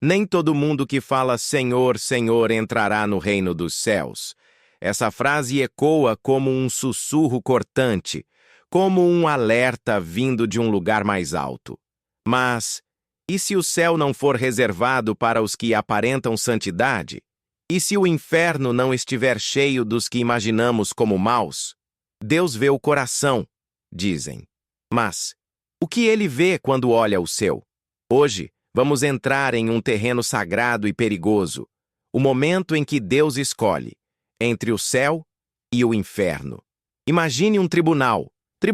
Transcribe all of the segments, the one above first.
Nem todo mundo que fala Senhor, Senhor entrará no reino dos céus. Essa frase ecoa como um sussurro cortante, como um alerta vindo de um lugar mais alto. Mas, e se o céu não for reservado para os que aparentam santidade? E se o inferno não estiver cheio dos que imaginamos como maus? Deus vê o coração, dizem. Mas, o que ele vê quando olha o seu? Hoje, vamos entrar em um terreno sagrado e perigoso, o momento em que Deus escolhe entre o céu e o inferno. Imagine um tribunal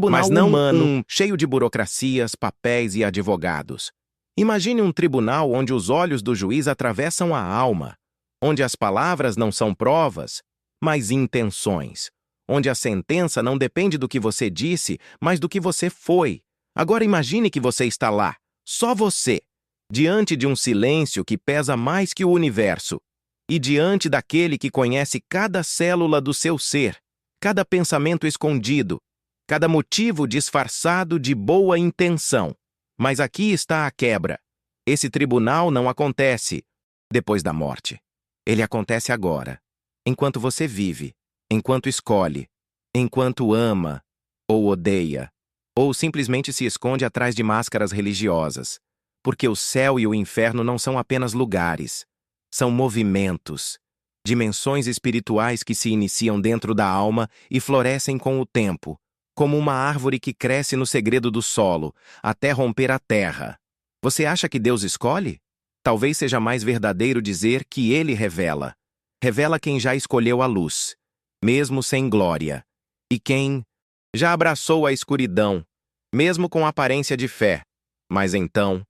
mas não humano, cheio de burocracias, papéis e advogados. Imagine um tribunal onde os olhos do juiz atravessam a alma, onde as palavras não são provas, mas intenções, onde a sentença não depende do que você disse, mas do que você foi. Agora imagine que você está lá, só você, diante de um silêncio que pesa mais que o universo, e diante daquele que conhece cada célula do seu ser, cada pensamento escondido, cada motivo disfarçado de boa intenção. Mas aqui está a quebra. Esse tribunal não acontece depois da morte. Ele acontece agora, enquanto você vive, enquanto escolhe, enquanto ama ou odeia, ou simplesmente se esconde atrás de máscaras religiosas. Porque o céu e o inferno não são apenas lugares, são movimentos, dimensões espirituais que se iniciam dentro da alma e florescem com o tempo, como uma árvore que cresce no segredo do solo, até romper a terra. Você acha que Deus escolhe? Talvez seja mais verdadeiro dizer que Ele revela. Revela quem já escolheu a luz, mesmo sem glória, e quem já abraçou a escuridão, mesmo com aparência de fé. Mas então,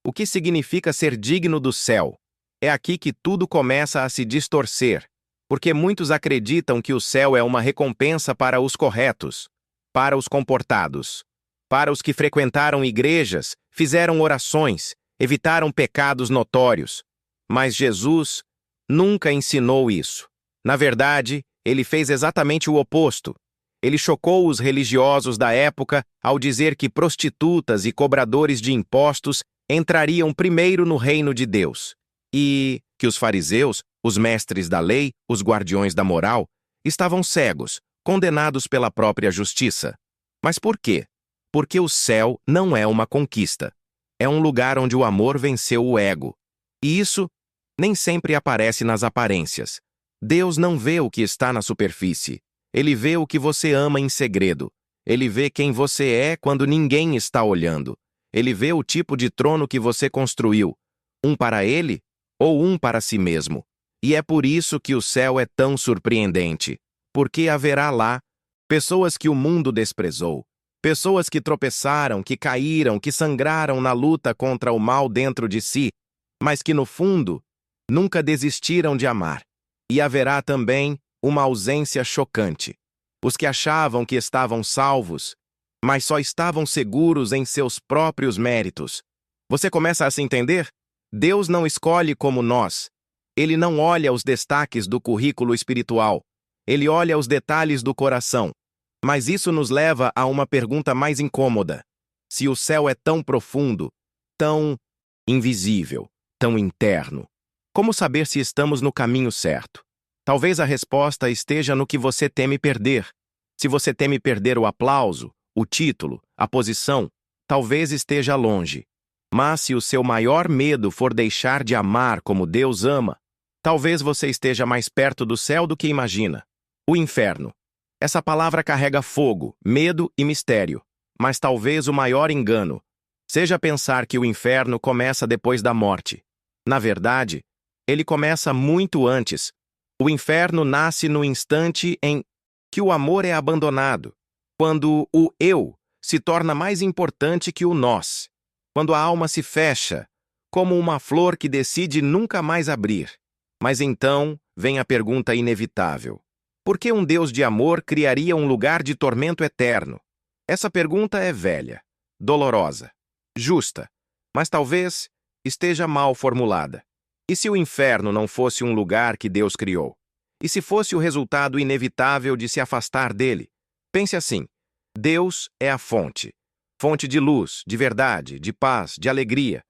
o que significa ser digno do céu? É aqui que tudo começa a se distorcer, porque muitos acreditam que o céu é uma recompensa para os corretos, para os comportados, para os que frequentaram igrejas, fizeram orações, evitaram pecados notórios. Mas Jesus nunca ensinou isso. Na verdade, ele fez exatamente o oposto. Ele chocou os religiosos da época ao dizer que prostitutas e cobradores de impostos entrariam primeiro no reino de Deus, e que os fariseus, os mestres da lei, os guardiões da moral, estavam cegos, condenados pela própria justiça. Mas por quê? Porque o céu não é uma conquista. É um lugar onde o amor venceu o ego. E isso nem sempre aparece nas aparências. Deus não vê o que está na superfície. Ele vê o que você ama em segredo. Ele vê quem você é quando ninguém está olhando. Ele vê o tipo de trono que você construiu, um para ele ou um para si mesmo. E é por isso que o céu é tão surpreendente. Porque haverá lá pessoas que o mundo desprezou, pessoas que tropeçaram, que caíram, que sangraram na luta contra o mal dentro de si, mas que no fundo nunca desistiram de amar. E haverá também uma ausência chocante. Os que achavam que estavam salvos, mas só estavam seguros em seus próprios méritos. Você começa a se entender? Deus não escolhe como nós. Ele não olha os destaques do currículo espiritual. Ele olha os detalhes do coração. Mas isso nos leva a uma pergunta mais incômoda. Se o céu é tão profundo, tão invisível, tão interno, como saber se estamos no caminho certo? Talvez a resposta esteja no que você teme perder. Se você teme perder o aplauso, o título, a posição, talvez esteja longe. Mas se o seu maior medo for deixar de amar como Deus ama, talvez você esteja mais perto do céu do que imagina. O inferno. Essa palavra carrega fogo, medo e mistério. Mas talvez o maior engano seja pensar que o inferno começa depois da morte. Na verdade, ele começa muito antes. O inferno nasce no instante em que o amor é abandonado, quando o eu se torna mais importante que o nós, quando a alma se fecha, como uma flor que decide nunca mais abrir. Mas então vem a pergunta inevitável. Por que um Deus de amor criaria um lugar de tormento eterno? Essa pergunta é velha, dolorosa, justa, mas talvez esteja mal formulada. E se o inferno não fosse um lugar que Deus criou? E se fosse o resultado inevitável de se afastar dele? Pense assim: Deus é a fonte. Fonte de luz, de verdade, de paz, de alegria.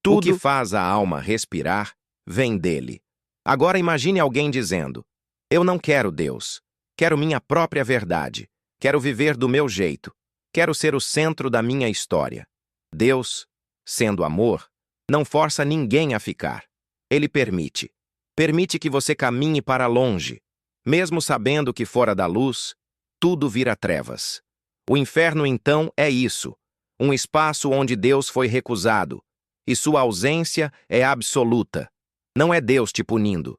O que faz a alma respirar vem dele. Agora imagine alguém dizendo: eu não quero Deus. Quero minha própria verdade. Quero viver do meu jeito. Quero ser o centro da minha história. Deus, sendo amor, não força ninguém a ficar. Ele permite. Permite que você caminhe para longe. Mesmo sabendo que fora da luz, tudo vira trevas. O inferno, então, é isso. Um espaço onde Deus foi recusado. E sua ausência é absoluta. Não é Deus te punindo.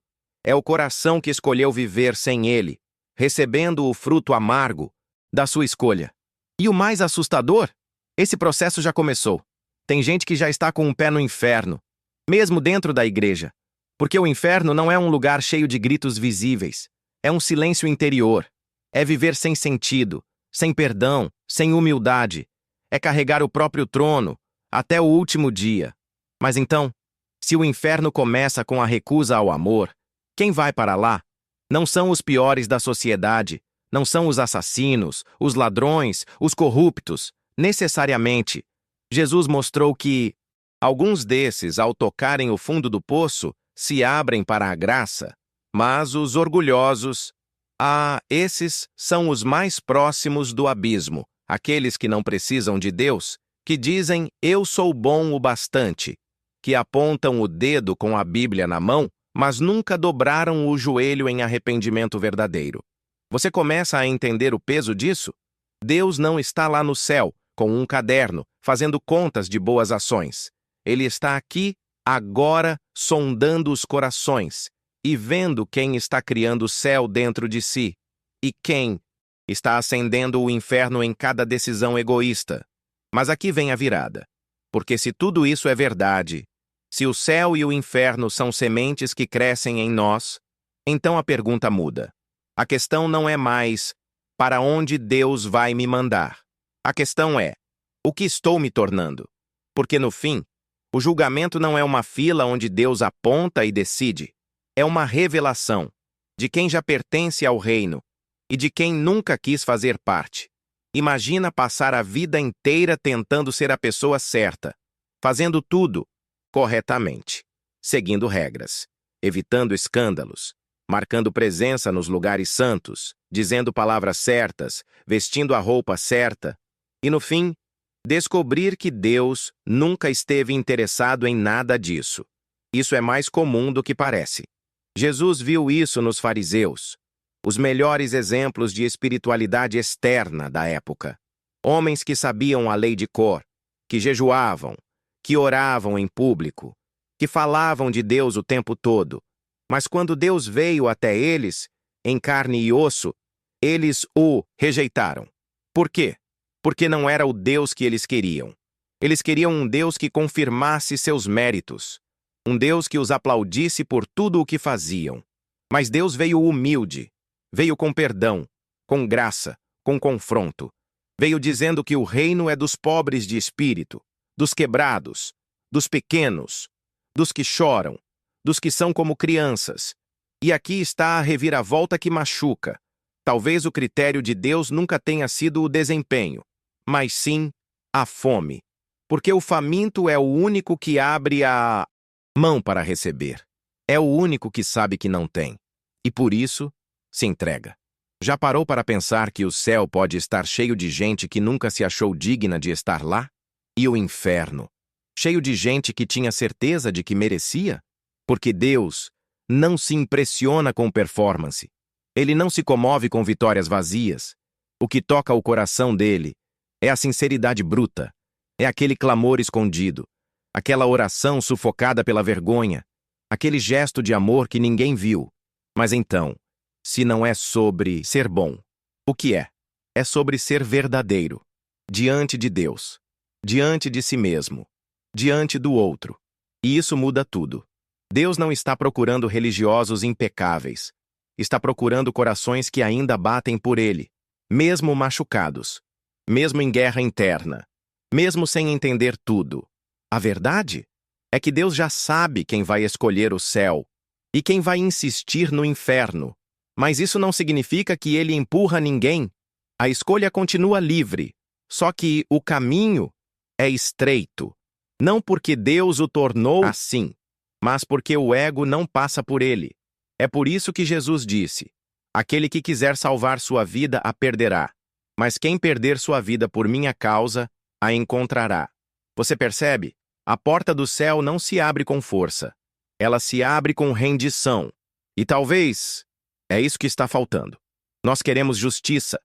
É o coração que escolheu viver sem Ele, recebendo o fruto amargo da sua escolha. E o mais assustador? Esse processo já começou. Tem gente que já está com um pé no inferno, mesmo dentro da igreja. Porque o inferno não é um lugar cheio de gritos visíveis. É um silêncio interior. É viver sem sentido, sem perdão, sem humildade. É carregar o próprio trono até o último dia. Mas então, se o inferno começa com a recusa ao amor, quem vai para lá? Não são os piores da sociedade, não são os assassinos, os ladrões, os corruptos, necessariamente. Jesus mostrou que alguns desses, ao tocarem o fundo do poço, se abrem para a graça, mas os orgulhosos, esses são os mais próximos do abismo, aqueles que não precisam de Deus, que dizem eu sou bom o bastante, que apontam o dedo com a Bíblia na mão, mas nunca dobraram o joelho em arrependimento verdadeiro. Você começa a entender o peso disso? Deus não está lá no céu, com um caderno, fazendo contas de boas ações. Ele está aqui, agora, sondando os corações e vendo quem está criando o céu dentro de si e quem está acendendo o inferno em cada decisão egoísta. Mas aqui vem a virada. Porque se tudo isso é verdade, se o céu e o inferno são sementes que crescem em nós, então a pergunta muda. A questão não é mais para onde Deus vai me mandar. A questão é, o que estou me tornando? Porque no fim, o julgamento não é uma fila onde Deus aponta e decide. É uma revelação de quem já pertence ao reino e de quem nunca quis fazer parte. Imagina passar a vida inteira tentando ser a pessoa certa, fazendo tudo corretamente, seguindo regras, evitando escândalos, marcando presença nos lugares santos, dizendo palavras certas, vestindo a roupa certa, e no fim, descobrir que Deus nunca esteve interessado em nada disso. Isso é mais comum do que parece. Jesus viu isso nos fariseus, os melhores exemplos de espiritualidade externa da época. Homens que sabiam a lei de cor, que jejuavam, que oravam em público, que falavam de Deus o tempo todo. Mas quando Deus veio até eles, em carne e osso, eles o rejeitaram. Por quê? Porque não era o Deus que eles queriam. Eles queriam um Deus que confirmasse seus méritos, um Deus que os aplaudisse por tudo o que faziam. Mas Deus veio humilde, veio com perdão, com graça, com confronto. Veio dizendo que o reino é dos pobres de espírito, dos quebrados, dos pequenos, dos que choram, dos que são como crianças. E aqui está a reviravolta que machuca. Talvez o critério de Deus nunca tenha sido o desempenho, mas sim a fome. Porque o faminto é o único que abre a mão para receber. É o único que sabe que não tem. E por isso, se entrega. Já parou para pensar que o céu pode estar cheio de gente que nunca se achou digna de estar lá? E o inferno, cheio de gente que tinha certeza de que merecia? Porque Deus não se impressiona com performance. Ele não se comove com vitórias vazias. O que toca o coração dele é a sinceridade bruta, é aquele clamor escondido, aquela oração sufocada pela vergonha, aquele gesto de amor que ninguém viu. Mas então, se não é sobre ser bom, o que é? É sobre ser verdadeiro, diante de Deus, diante de si mesmo, diante do outro. E isso muda tudo. Deus não está procurando religiosos impecáveis. Está procurando corações que ainda batem por Ele, mesmo machucados, mesmo em guerra interna, mesmo sem entender tudo. A verdade é que Deus já sabe quem vai escolher o céu e quem vai insistir no inferno. Mas isso não significa que Ele empurra ninguém. A escolha continua livre, só que o caminho é estreito. Não porque Deus o tornou assim, mas porque o ego não passa por ele. É por isso que Jesus disse: aquele que quiser salvar sua vida a perderá, mas quem perder sua vida por minha causa, a encontrará. Você percebe? A porta do céu não se abre com força. Ela se abre com rendição. E talvez é isso que está faltando. Nós queremos justiça,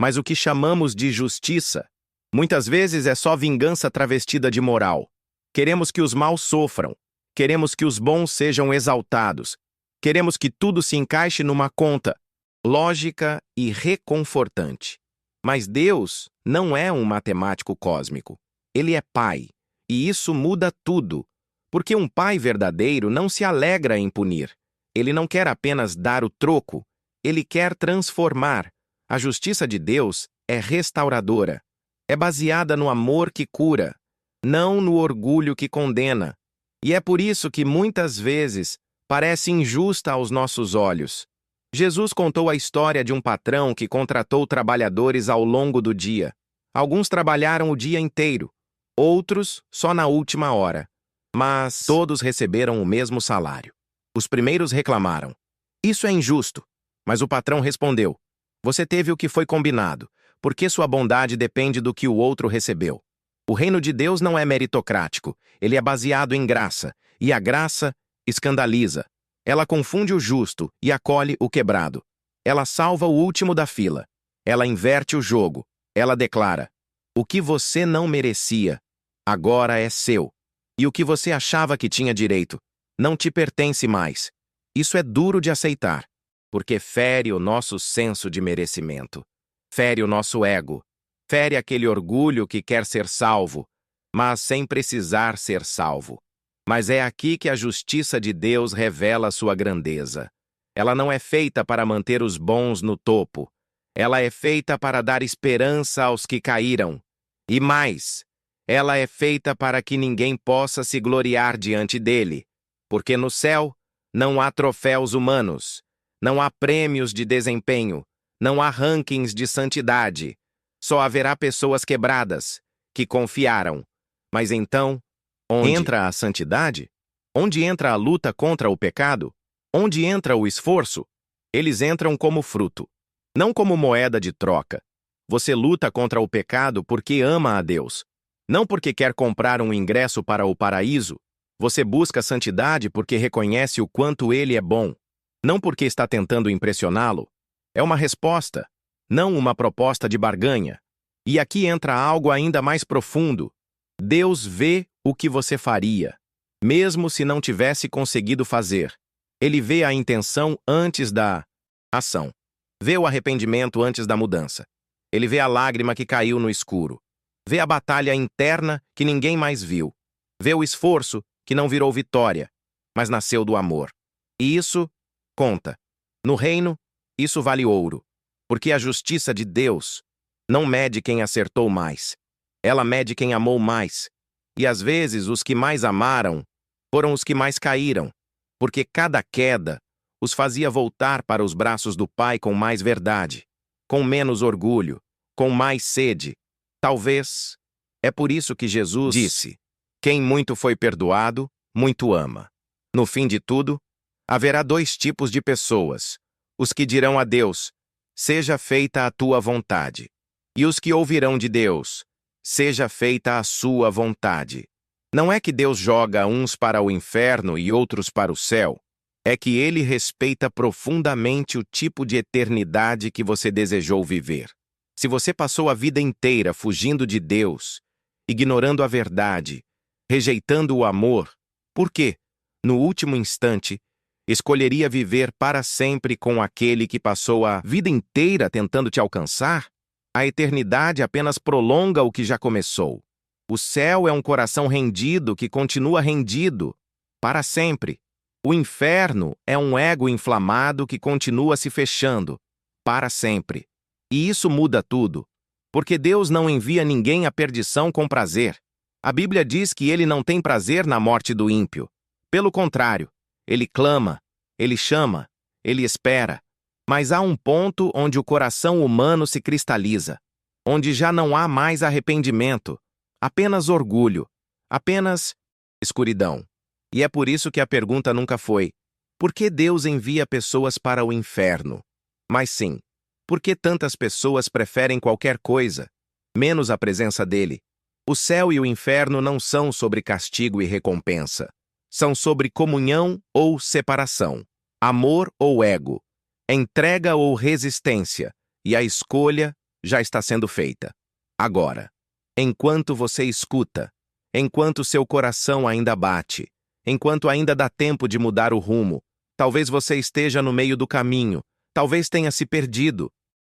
mas o que chamamos de justiça muitas vezes é só vingança travestida de moral. Queremos que os maus sofram. Queremos que os bons sejam exaltados. Queremos que tudo se encaixe numa conta lógica e reconfortante. Mas Deus não é um matemático cósmico. Ele é Pai. E isso muda tudo. Porque um pai verdadeiro não se alegra em punir. Ele não quer apenas dar o troco. Ele quer transformar. A justiça de Deus é restauradora. É baseada no amor que cura, não no orgulho que condena. E é por isso que muitas vezes parece injusta aos nossos olhos. Jesus contou a história de um patrão que contratou trabalhadores ao longo do dia. Alguns trabalharam o dia inteiro, outros só na última hora. Mas todos receberam o mesmo salário. Os primeiros reclamaram: isso é injusto. Mas o patrão respondeu: você teve o que foi combinado, porque sua bondade depende do que o outro recebeu. O reino de Deus não é meritocrático, ele é baseado em graça, e a graça escandaliza. Ela confunde o justo e acolhe o quebrado. Ela salva o último da fila. Ela inverte o jogo. Ela declara: o que você não merecia, agora é seu. E o que você achava que tinha direito, não te pertence mais. Isso é duro de aceitar, porque fere o nosso senso de merecimento. Fere o nosso ego. Fere aquele orgulho que quer ser salvo, mas sem precisar ser salvo. Mas é aqui que a justiça de Deus revela sua grandeza. Ela não é feita para manter os bons no topo. Ela é feita para dar esperança aos que caíram. E mais, ela é feita para que ninguém possa se gloriar diante dele. Porque no céu não há troféus humanos, não há prêmios de desempenho, não há rankings de santidade. Só haverá pessoas quebradas, que confiaram. Mas então, onde entra a santidade? Onde entra a luta contra o pecado? Onde entra o esforço? Eles entram como fruto, não como moeda de troca. Você luta contra o pecado porque ama a Deus, não porque quer comprar um ingresso para o paraíso. Você busca santidade porque reconhece o quanto ele é bom, não porque está tentando impressioná-lo. É uma resposta, não uma proposta de barganha. E aqui entra algo ainda mais profundo. Deus vê o que você faria, mesmo se não tivesse conseguido fazer. Ele vê a intenção antes da ação. Vê o arrependimento antes da mudança. Ele vê a lágrima que caiu no escuro. Vê a batalha interna que ninguém mais viu. Vê o esforço que não virou vitória, mas nasceu do amor. E isso conta. No reino, isso vale ouro, porque a justiça de Deus não mede quem acertou mais. Ela mede quem amou mais. E às vezes os que mais amaram foram os que mais caíram, porque cada queda os fazia voltar para os braços do Pai com mais verdade, com menos orgulho, com mais sede. Talvez é por isso que Jesus disse: quem muito foi perdoado, muito ama. No fim de tudo, haverá dois tipos de pessoas: os que dirão a Deus: seja feita a tua vontade, e os que ouvirão de Deus: seja feita a sua vontade. Não é que Deus joga uns para o inferno e outros para o céu. É que ele respeita profundamente o tipo de eternidade que você desejou viver. Se você passou a vida inteira fugindo de Deus, ignorando a verdade, rejeitando o amor, por quê, no último instante, escolheria viver para sempre com aquele que passou a vida inteira tentando te alcançar? A eternidade apenas prolonga o que já começou. O céu é um coração rendido que continua rendido para sempre. O inferno é um ego inflamado que continua se fechando para sempre. E isso muda tudo, porque Deus não envia ninguém à perdição com prazer. A Bíblia diz que ele não tem prazer na morte do ímpio. Pelo contrário, ele clama, ele chama, ele espera. Mas há um ponto onde o coração humano se cristaliza, onde já não há mais arrependimento, apenas orgulho, Apenas escuridão. E é por isso que a pergunta nunca foi: por que Deus envia pessoas para o inferno? Mas sim, por que tantas pessoas preferem qualquer coisa, menos a presença dele? O céu e o inferno não são sobre castigo e recompensa. São sobre comunhão ou separação, amor ou ego, entrega ou resistência, e a escolha já está sendo feita. Agora, enquanto você escuta, enquanto seu coração ainda bate, enquanto ainda dá tempo de mudar o rumo, talvez você esteja no meio do caminho, talvez tenha se perdido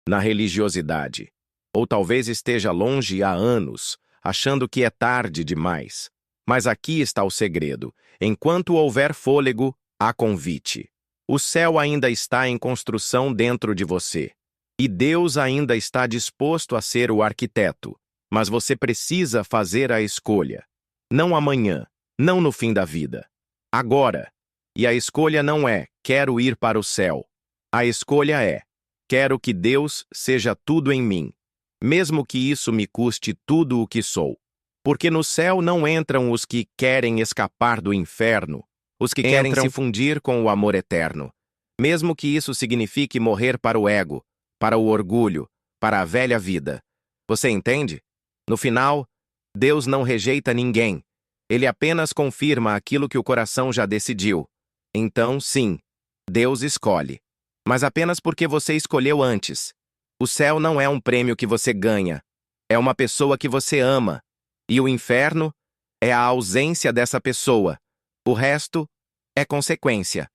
na religiosidade, ou talvez esteja longe há anos, achando que é tarde demais. Mas aqui está o segredo: enquanto houver fôlego, há convite. O céu ainda está em construção dentro de você. E Deus ainda está disposto a ser o arquiteto. Mas você precisa fazer a escolha. Não amanhã, não no fim da vida. Agora. E a escolha não é: quero ir para o céu. A escolha é: quero que Deus seja tudo em mim, mesmo que isso me custe tudo o que sou. Porque no céu não entram os que querem escapar do inferno, os que querem se fundir com o amor eterno, mesmo que isso signifique morrer para o ego, para o orgulho, para a velha vida. Você entende? No final, Deus não rejeita ninguém. Ele apenas confirma aquilo que o coração já decidiu. Então, sim, Deus escolhe. Mas apenas porque você escolheu antes. O céu não é um prêmio que você ganha. É uma pessoa que você ama. E o inferno é a ausência dessa pessoa. O resto é consequência.